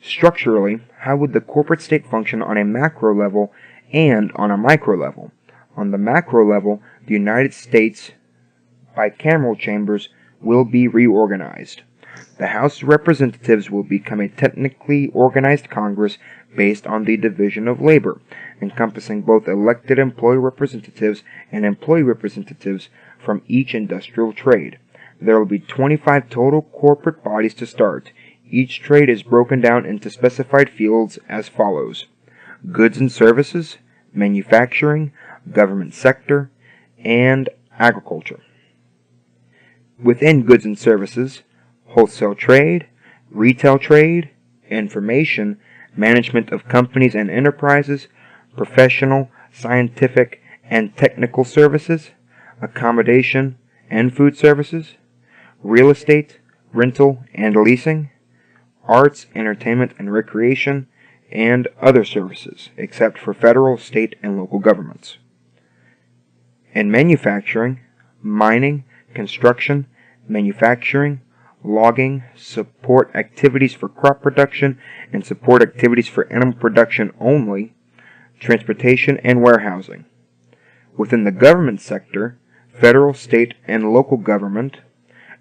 Structurally, how would the corporate state function on a macro level and on a micro level? On the macro level, the United States bicameral chambers will be reorganized. The House of Representatives will become a technically organized Congress based on the division of labor, encompassing both elected employee representatives and employee representatives from each industrial trade. There will be 25 total corporate bodies to start. Each trade is broken down into specified fields as follows: goods and services, manufacturing, government sector, and agriculture. Within goods and services, wholesale trade, retail trade, information, management of companies and enterprises, professional, scientific, and technical services, accommodation and food services, real estate, rental and leasing, arts, entertainment and recreation, and other services, except for federal, state, and local governments. In manufacturing, mining, construction, manufacturing, logging, support activities for crop production, and support activities for animal production only, transportation, and warehousing. Within the government sector, federal, state, and local government,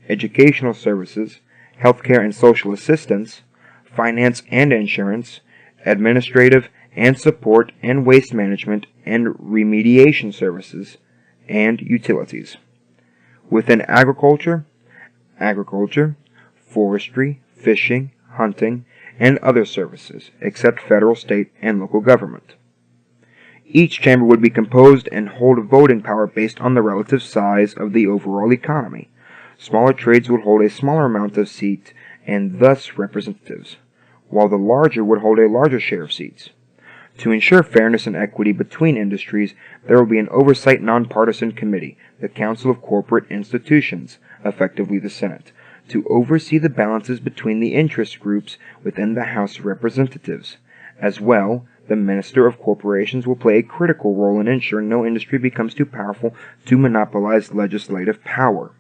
educational services, healthcare and social assistance, finance and insurance, administrative and support and waste management and remediation services, and utilities. Within agriculture, forestry, fishing, hunting, and other services, except federal, state, and local government. Each chamber would be composed and hold voting power based on the relative size of the overall economy. Smaller trades would hold a smaller amount of seats and thus representatives, while the larger would hold a larger share of seats. To ensure fairness and equity between industries, there will be an oversight nonpartisan committee, the Council of Corporate Institutions, effectively the Senate, to oversee the balances between the interest groups within the House of Representatives. As well, the Minister of Corporations will play a critical role in ensuring no industry becomes too powerful to monopolize legislative power.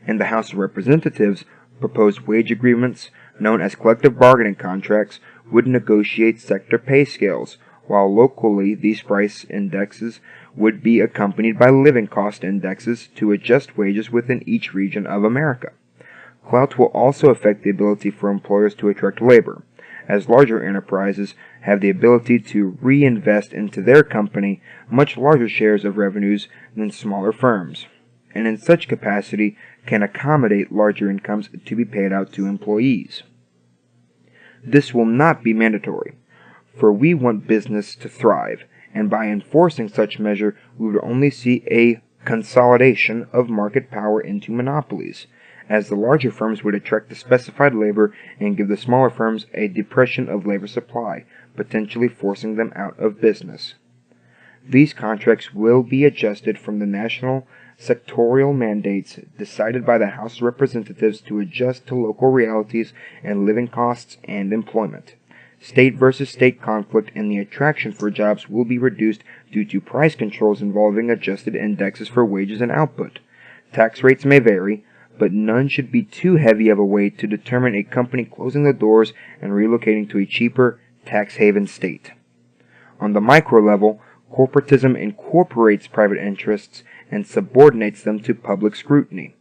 In the House of Representatives, proposed wage agreements, known as collective bargaining contracts, would negotiate sector pay scales, while locally these price indexes would be accompanied by living cost indexes to adjust wages within each region of America. Clout will also affect the ability for employers to attract labor, as larger enterprises have the ability to reinvest into their company much larger shares of revenues than smaller firms, and in such capacity can accommodate larger incomes to be paid out to employees. This will not be mandatory, for we want business to thrive, and by enforcing such measure we would only see a consolidation of market power into monopolies, as the larger firms would attract the specified labor and give the smaller firms a depression of labor supply, potentially forcing them out of business. These contracts will be adjusted from the national sectorial mandates decided by the House of Representatives to adjust to local realities and living costs and employment. State versus state conflict and the attraction for jobs will be reduced due to price controls involving adjusted indexes for wages and output. Tax rates may vary, but none should be too heavy of a weight to determine a company closing the doors and relocating to a cheaper tax haven state. On the micro level, corporatism incorporates private interests and subordinates them to public scrutiny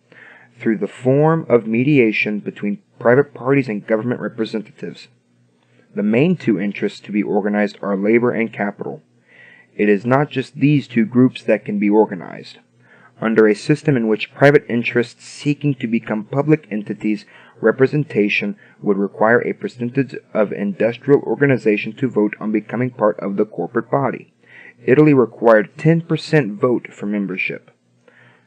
through the form of mediation between private parties and government representatives. The main two interests to be organized are labor and capital. It is not just these two groups that can be organized. Under a system in which private interests seeking to become public entities, representation would require a percentage of industrial organization to vote on becoming part of the corporate body. Italy required 10% vote for membership.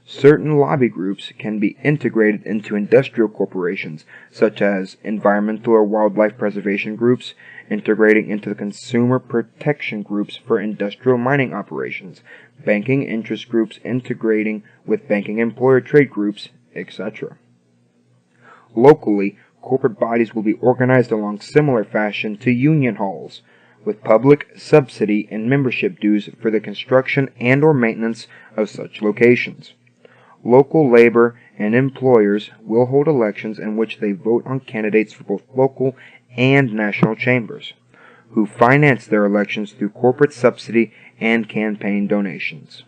Certain lobby groups can be integrated into industrial corporations, such as environmental or wildlife preservation groups, integrating into the consumer protection groups for industrial mining operations, banking interest groups integrating with banking employer trade groups, etc. Locally, corporate bodies will be organized along similar fashion to union halls, with public subsidy and membership dues for the construction and or maintenance of such locations. Local labor and employers will hold elections in which they vote on candidates for both local and national chambers, who finance their elections through corporate subsidy and campaign donations.